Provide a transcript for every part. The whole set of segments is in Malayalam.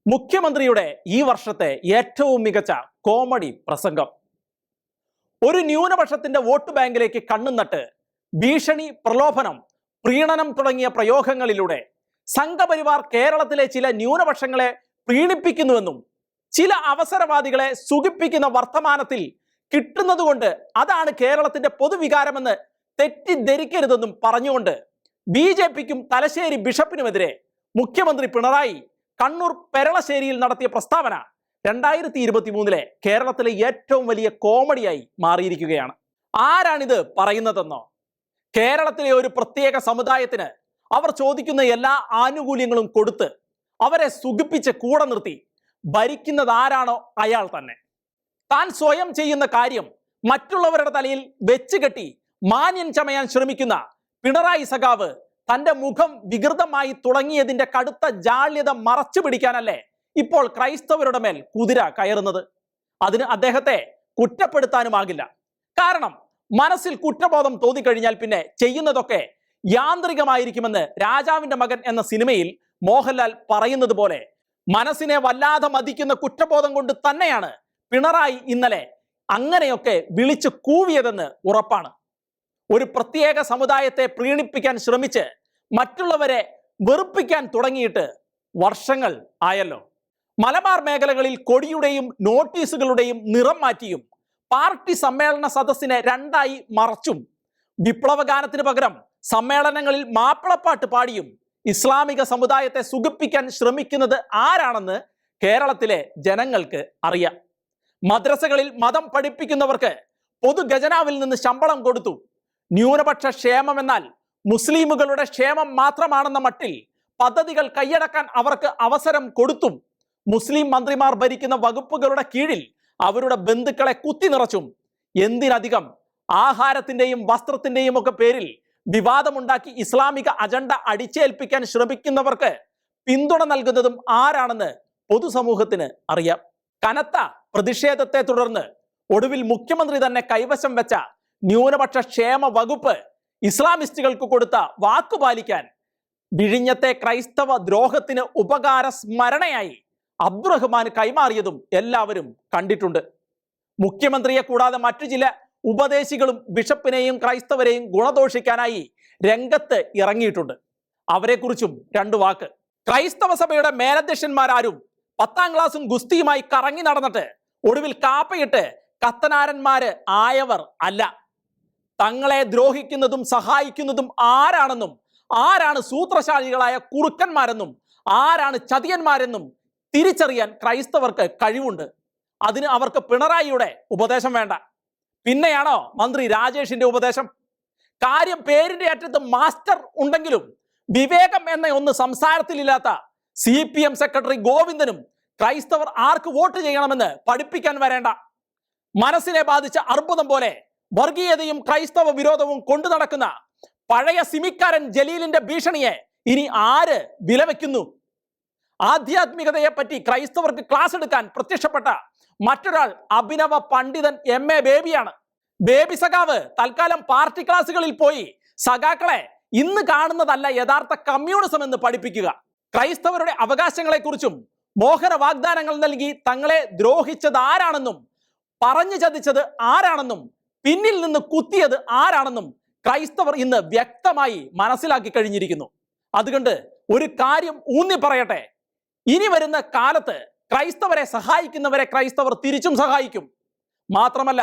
മുഖ്യമന്ത്രിയുടെ ഈ വർഷത്തെ ഏറ്റവും മികച്ച കോമഡി പ്രസംഗം. ഒരു ന്യൂനപക്ഷത്തിന്റെ വോട്ട് ബാങ്കിലേക്ക് കണ്ണും നട്ട് ഭീഷണി, പ്രലോഭനം, പ്രീണനം തുടങ്ങിയ പ്രയോഗങ്ങളിലൂടെ സംഘപരിവാർ കേരളത്തിലെ ചില ന്യൂനപക്ഷങ്ങളെ പ്രീണിപ്പിക്കുന്നുവെന്നും ചില അവസരവാദികളെ സുഖിപ്പിക്കുന്ന വർത്തമാനത്തിൽ കിട്ടുന്നതുകൊണ്ട് അതാണ് കേരളത്തിന്റെ പൊതുവികാരമെന്ന് തെറ്റിദ്ധരിക്കരുതെന്നും പറഞ്ഞുകൊണ്ട് BJPക്കും തലശ്ശേരി ബിഷപ്പിനുമെതിരെ മുഖ്യമന്ത്രി പിണറായി കണ്ണൂർ പെരളശ്ശേരിയിൽ നടത്തിയ പ്രസ്താവന 2023 കേരളത്തിലെ ഏറ്റവും വലിയ കോമഡിയായി മാറിയിരിക്കുകയാണ്. ആരാണിത് പറയുന്നതെന്നോ? കേരളത്തിലെ ഒരു പ്രത്യേക സമുദായത്തിന് അവർ ചോദിക്കുന്ന എല്ലാ ആനുകൂല്യങ്ങളും കൊടുത്ത് അവരെ സുഖിപ്പിച്ച് കൂടെ നിർത്തി ഭരിക്കുന്നത് ആരാണോ അയാൾ തന്നെ. താൻ സ്വയം ചെയ്യുന്ന കാര്യം മറ്റുള്ളവരുടെ തലയിൽ വെച്ച് കെട്ടി മാന്യം ചമയാൻ ശ്രമിക്കുന്ന പിണറായി സഖാവ് തന്റെ മുഖം വികൃതമായി തുടങ്ങിയതിന്റെ കടുത്ത ജാള്യത മറച്ചു പിടിക്കാനല്ലേ ഇപ്പോൾ ക്രൈസ്തവരുടെ മേൽ കുതിര കയറുന്നത്. അതിന് അദ്ദേഹത്തെ കുറ്റപ്പെടുത്താനുമാകില്ല. കാരണം മനസ്സിൽ കുറ്റബോധം തോന്നിക്കഴിഞ്ഞാൽ പിന്നെ ചെയ്യുന്നതൊക്കെ യാന്ത്രികമായിരിക്കുമെന്ന് രാജാവിന്റെ മകൻ എന്ന സിനിമയിൽ മോഹൻലാൽ പറയുന്നത് പോലെ മനസ്സിനെ വല്ലാതെ മതിക്കുന്ന കുറ്റബോധം കൊണ്ട് തന്നെയാണ് പിണറായി ഇന്നലെ അങ്ങനെയൊക്കെ വിളിച്ചു കൂവിയതെന്ന് ഉറപ്പാണ്. ഒരു പ്രത്യേക സമുദായത്തെ പ്രീണിപ്പിക്കാൻ ശ്രമിച്ച് മറ്റുള്ളവരെ വെറുപ്പിക്കാൻ തുടങ്ങിയിട്ട് വർഷങ്ങൾ ആയല്ലോ. മലബാർ മേഖലകളിൽ കൊടിയുടെയും നോട്ടീസുകളുടെയും നിറം മാറ്റിയും പാർട്ടി സമ്മേളന സദസ്സിനെ രണ്ടായി മറച്ചും വിപ്ലവഗാനത്തിന് പകരം സമ്മേളനങ്ങളിൽ മാപ്പിളപ്പാട്ട് പാടിയും ഇസ്ലാമിക സമുദായത്തെ സുഖിപ്പിക്കാൻ ശ്രമിക്കുന്നത് ആരാണെന്ന് കേരളത്തിലെ ജനങ്ങൾക്ക് അറിയാം. മദ്രസകളിൽ മതം പഠിപ്പിക്കുന്നവർക്ക് പൊതുഖജനാവിൽ നിന്ന് ശമ്പളം കൊടുത്തു. ന്യൂനപക്ഷ ക്ഷേമം എന്നാൽ മുസ്ലിമുകളുടെ ക്ഷേമം മാത്രമാണെന്ന മട്ടിൽ പദ്ധതികൾ കൈയടക്കാൻ അവർക്ക് അവസരം കൊടുത്തും മുസ്ലിം മന്ത്രിമാർ ഭരിക്കുന്ന വകുപ്പുകളുടെ കീഴിൽ അവരുടെ ബന്ധുക്കളെ കുത്തി നിറച്ചും എന്തിനധികം ആഹാരത്തിന്റെയും വസ്ത്രത്തിന്റെയും ഒക്കെ പേരിൽ വിവാദമുണ്ടാക്കി ഇസ്ലാമിക അജണ്ട അടിച്ചേൽപ്പിക്കാൻ ശ്രമിക്കുന്നവർക്ക് പിന്തുണ നൽകുന്നതും ആരാണെന്ന് പൊതുസമൂഹത്തിന് അറിയാം. കനത്ത പ്രതിഷേധത്തെ തുടർന്ന് ഒടുവിൽ മുഖ്യമന്ത്രി തന്നെ കൈവശം വെച്ച ന്യൂനപക്ഷ ക്ഷേമ വകുപ്പ് ഇസ്ലാമിസ്റ്റുകൾക്ക് കൊടുത്ത വാക്കുപാലിക്കാൻ വിഴിഞ്ഞത്തെ ക്രൈസ്തവ ദ്രോഹത്തിന് ഉപകാര സ്മരണയായി അബ്ദുറഹ്മാൻ കൈമാറിയതും എല്ലാവരും കണ്ടിട്ടുണ്ട്. മുഖ്യമന്ത്രിയെ കൂടാതെ മറ്റു ചില ഉപദേശികളും ബിഷപ്പിനെയും ക്രൈസ്തവരെയും ഗുണദോഷിക്കാനായി രംഗത്ത് ഇറങ്ങിയിട്ടുണ്ട്. അവരെക്കുറിച്ചും രണ്ടു വാക്ക്. ക്രൈസ്തവ സഭയുടെ മേലധ്യക്ഷന്മാരാരും 10ാം ക്ലാസും ഗുസ്തിയുമായി കറങ്ങി നടന്നിട്ട് ഒടുവിൽ കാപ്പയിട്ട് കത്തനാരന്മാര് ആയവർ അല്ല. തങ്ങളെ ദ്രോഹിക്കുന്നതും സഹായിക്കുന്നതും ആരാണെന്നും ആരാണ് സൂത്രശാലികളായ കുറുക്കന്മാരെന്നും ആരാണ് ചതിയന്മാരെന്നും തിരിച്ചറിയാൻ ക്രൈസ്തവർക്ക് കഴിവുണ്ട്. അതിന് അവർക്ക് പിണറായിയുടെ ഉപദേശം വേണ്ട. പിന്നെയാണോ മന്ത്രി രാജേഷിന്റെ ഉപദേശം? കാര്യം പേരിന്റെ അറ്റത്ത് മാസ്റ്റർ ഉണ്ടെങ്കിലും വിവേകം എന്ന ഒന്ന് സംസാരത്തിലില്ലാത്ത CPM സെക്രട്ടറി ഗോവിന്ദനും ക്രൈസ്തവർ ആർക്ക് വോട്ട് ചെയ്യണമെന്ന് പഠിപ്പിക്കാൻ വരേണ്ട. മനസ്സിനെ ബാധിച്ച അർബുദം പോലെ വർഗീയതയും ക്രൈസ്തവ വിരോധവും കൊണ്ടു നടക്കുന്ന പഴയ സിമിക്കാരൻ ജലീലിന്റെ ഭീഷണിയെ ഇനി ആര് വിലവെക്കുന്നു? ആധ്യാത്മികതയെ പറ്റി ക്രൈസ്തവർക്ക് ക്ലാസ് എടുക്കാൻ പ്രത്യക്ഷപ്പെട്ട മറ്റൊരാൾ അഭിനവ പണ്ഡിതൻ MA ബേബിയാണ്. ബേബി സഖാവ് തൽക്കാലം പാർട്ടി ക്ലാസുകളിൽ പോയി സഖാക്കളെ ഇന്ന് കാണുന്നതല്ല യഥാർത്ഥ കമ്മ്യൂണിസം എന്ന് പഠിപ്പിക്കുക. ക്രൈസ്തവരുടെ അവകാശങ്ങളെക്കുറിച്ചും മോഹന വാഗ്ദാനങ്ങൾ നൽകി തങ്ങളെ ദ്രോഹിച്ചത് ആരാണെന്നും പറഞ്ഞു ചതിച്ചത് ആരാണെന്നും പിന്നിൽ നിന്ന് കുത്തിയത് ആരാണെന്നും ക്രൈസ്തവർ ഇന്ന് വ്യക്തമായി മനസ്സിലാക്കി കഴിഞ്ഞിരിക്കുന്നു. അതുകൊണ്ട് ഒരു കാര്യം ഊന്നി പറയട്ടെ, ഇനി വരുന്ന കാലത്ത് ക്രൈസ്തവരെ സഹായിക്കുന്നവരെ ക്രൈസ്തവർ തിരിച്ചും സഹായിക്കും. മാത്രമല്ല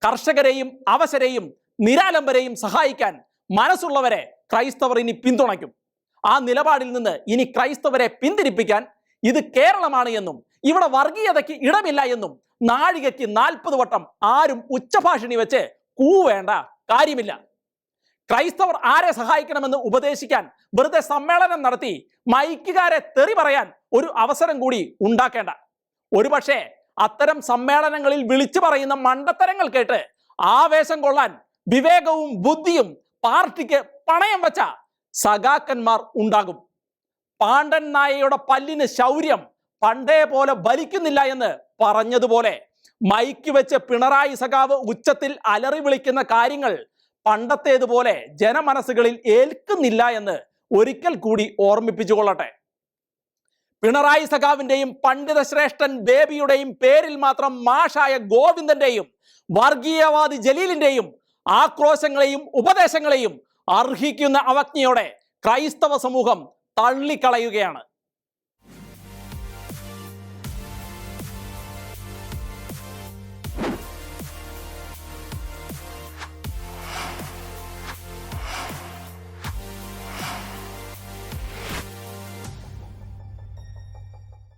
കർഷകരെയും അവശരെയും നിരാലംബരെയും സഹായിക്കാൻ മനസ്സുള്ളവരെ ക്രൈസ്തവർ ഇനി പിന്തുണയ്ക്കും. ആ നിലപാടിൽ നിന്ന് ഇനി ക്രൈസ്തവരെ പിന്തിരിപ്പിക്കാൻ ഇത് കേരളമാണ് എന്നും ഇവിടെ വർഗീയതയ്ക്ക് ഇടമില്ല എന്നും നാഴികയ്ക്ക് 40 വട്ടം ആരും ഉച്ചഭാഷിണി വെച്ച് കൂവേണ്ട കാര്യമില്ല. ക്രൈസ്തവർ ആരെ സഹായിക്കണമെന്ന് ഉപദേശിക്കാൻ വെറുതെ സമ്മേളനം നടത്തി മൈക്കുകാരെ തെറി പറയാൻ ഒരു അവസരം കൂടി ഉണ്ടാക്കേണ്ട. ഒരുപക്ഷെ അത്തരം സമ്മേളനങ്ങളിൽ വിളിച്ചു പറയുന്ന മണ്ടത്തരങ്ങൾ കേട്ട് ആവേശം കൊള്ളാൻ വിവേകവും ബുദ്ധിയും പാർട്ടിക്ക് പണയം വെച്ച സഖാക്കന്മാർ ഉണ്ടാകും. പാണ്ഡൻ നായയുടെ പല്ലിന് ശൗര്യം പണ്ടേ പോലെ ബലിക്കുന്നില്ല എന്ന് പറഞ്ഞതുപോലെ മൈക്ക് വെച്ച് പിണറായി സഖാവ് ഉച്ചത്തിൽ അലറി വിളിക്കുന്ന കാര്യങ്ങൾ പണ്ടത്തേതുപോലെ ജനമനസ്സുകളിൽ ഏൽക്കുന്നില്ല എന്ന് ഒരിക്കൽ കൂടി ഓർമ്മിപ്പിച്ചുകൊള്ളട്ടെ. പിണറായി സഖാവിന്റെയും പണ്ഡിത ശ്രേഷ്ഠൻ ബേബിയുടെയും പേരിൽ മാത്രം മാഷായ ഗോവിന്ദന്റെയും വർഗീയവാദി ജലീലിന്റെയും ആക്രോശങ്ങളെയും ഉപദേശങ്ങളെയും അർഹിക്കുന്ന അവജ്ഞയോടെ ക്രൈസ്തവ സമൂഹം തള്ളിക്കളയുകയാണ്.